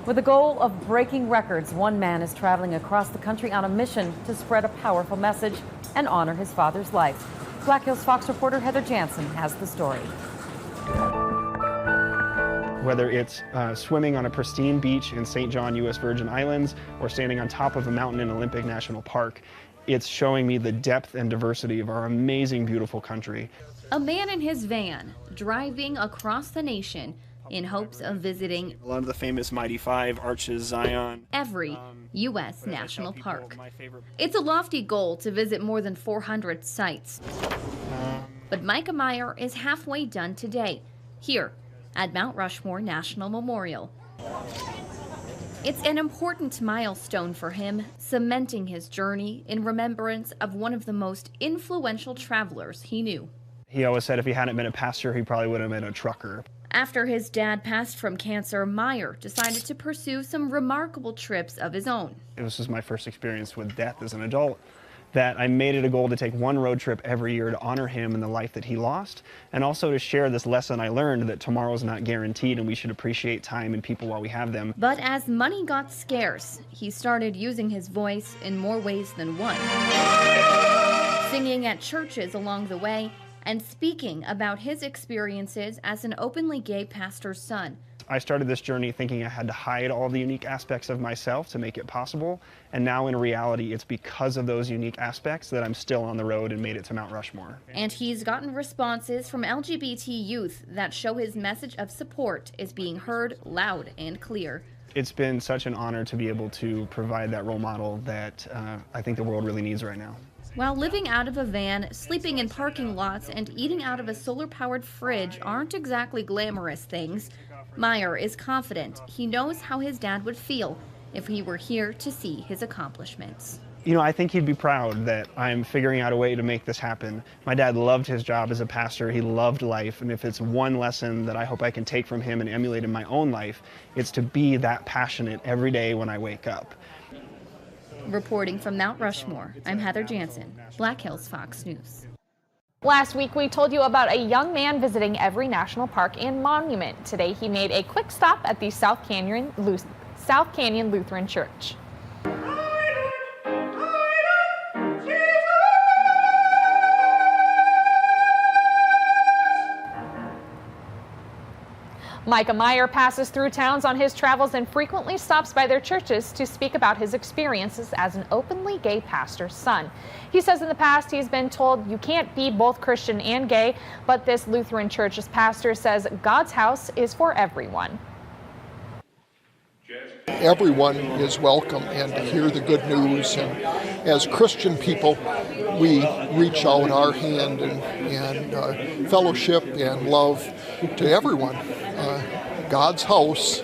With the goal of breaking records, one man is traveling across the country on a mission to spread a powerful message and honor his father's life. Black Hills Fox reporter Heather Jansen has the story. Whether it's swimming on a pristine beach in St. John, U.S. Virgin Islands, or standing on top of a mountain in Olympic National Park, it's showing me the depth and diversity of our amazing, beautiful country. A man in his van driving across the nation in hopes of visiting a lot of the famous Mighty Five, Arches, Zion. Every U.S. national park. It's a lofty goal to visit more than 400 sites. But Mikah Meyer is halfway done today, here at Mount Rushmore National Memorial. It's an important milestone for him, cementing his journey in remembrance of one of the most influential travelers he knew. He always said if he hadn't been a pastor, he probably would have been a trucker. After his dad passed from cancer, Meyer decided to pursue some remarkable trips of his own. This was my first experience with death as an adult, that I made it a goal to take one road trip every year to honor him and the life that he lost, and also to share this lesson I learned that tomorrow's not guaranteed and we should appreciate time and people while we have them. But as money got scarce, he started using his voice in more ways than one. Singing at churches along the way, and speaking about his experiences as an openly gay pastor's son. I started this journey thinking I had to hide all the unique aspects of myself to make it possible, and now in reality it's because of those unique aspects that I'm still on the road and made it to Mount Rushmore. And he's gotten responses from LGBT youth that show his message of support is being heard loud and clear. It's been such an honor to be able to provide that role model that I think the world really needs right now. While living out of a van, sleeping in parking lots, and eating out of a solar-powered fridge aren't exactly glamorous things, Meyer is confident he knows how his dad would feel if he were here to see his accomplishments. You know, I think he'd be proud that I'm figuring out a way to make this happen. My dad loved his job as a pastor. He loved life. And if it's one lesson that I hope I can take from him and emulate in my own life, it's to be that passionate every day when I wake up. Reporting from Mount Rushmore, I'm Heather Jansen, Black Hills Fox News. Last week, we told you about a young man visiting every national park and monument. Today, he made a quick stop at the South Canyon Lutheran Church. Mikah Meyer passes through towns on his travels and frequently stops by their churches to speak about his experiences as an openly gay pastor's son. He says in the past he's been told you can't be both Christian and gay, but this Lutheran church's pastor says God's house is for everyone. Everyone is welcome and to hear the good news, and as Christian people we reach out our hand and fellowship and love to everyone. God's house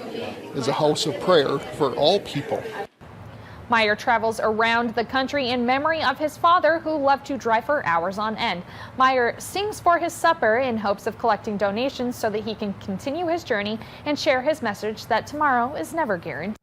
is a house of prayer for all people. Meyer travels around the country in memory of his father, who loved to drive for hours on end. Meyer sings for his supper in hopes of collecting donations so that he can continue his journey and share his message that tomorrow is never guaranteed.